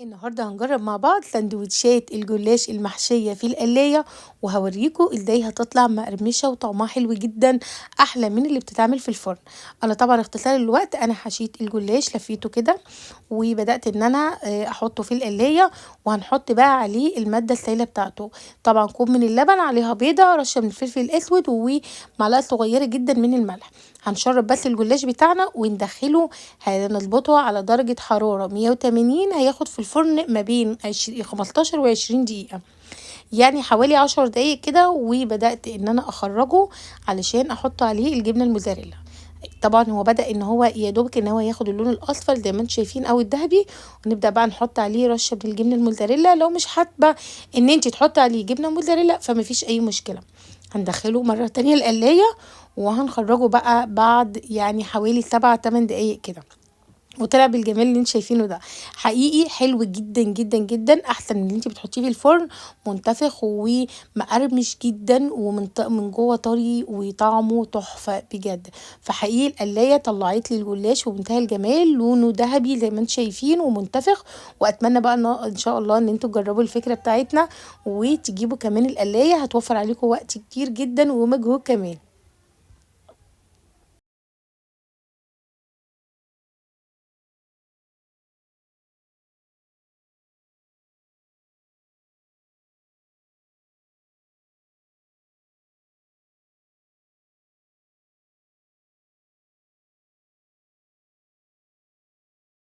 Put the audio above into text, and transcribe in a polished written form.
النهارده هنجرب مع بعض سندوتشات الجلاش المحشية في القلاية، وهوريكم ازاي هتطلع مقرمشة وطعمها حلو جدا، احلى من اللي بتتعمل في الفرن. انا طبعا اختصار الوقت انا حشيت الجلاش لفيته كده، وبدأت ان انا احطه في القلاية، وهنحط بقى عليه المادة السائلة بتاعته. طبعا كوب من اللبن، عليها بيضة، رشة من الفلفل الاسود، ومعلقة صغيرة جدا من الملح. هنشرب بس الجلاش بتاعنا وندخله، هنظبطه على درجة حرارة 180، هياخد في الفرن ما بين 15 و20 دقيقة، يعني حوالي 10 دقايق كده. وبدأت ان انا اخرجه علشان احط عليه الجبنة الموزاريلا. طبعا هو بدأ ان هو يدوبك ان هو ياخد اللون الاصفر زي ما انتم شايفين او الذهبي، ونبدأ بقى نحط عليه رشة من الجبنة الموزاريلا. لو مش حابة ان انت تحطي عليه جبنة موزاريلا فمفيش اي مشكلة. هندخله مرة تانية القلاية، وهنخرجه بقى بعد يعني حوالي 7-8 دقايق كده، وطلع بالجمال اللي انتوا شايفينه ده. حقيقي حلو جدا جدا جدا، احسن من اللي انت بتحطيه في الفرن. منتفخ ومقرمش جدا، من جوه طري، وطعمه تحفه بجد. فحقيقي القلايه طلعت لي الجلاش وبمنتهى الجمال، لونه ذهبي زي ما انتوا شايفين ومنتفخ. واتمنى بقى ان شاء الله ان انتوا تجربوا الفكره بتاعتنا، وتجيبوا كمان القلايه، هتوفر عليكم وقت كتير جدا ومجهود كمان.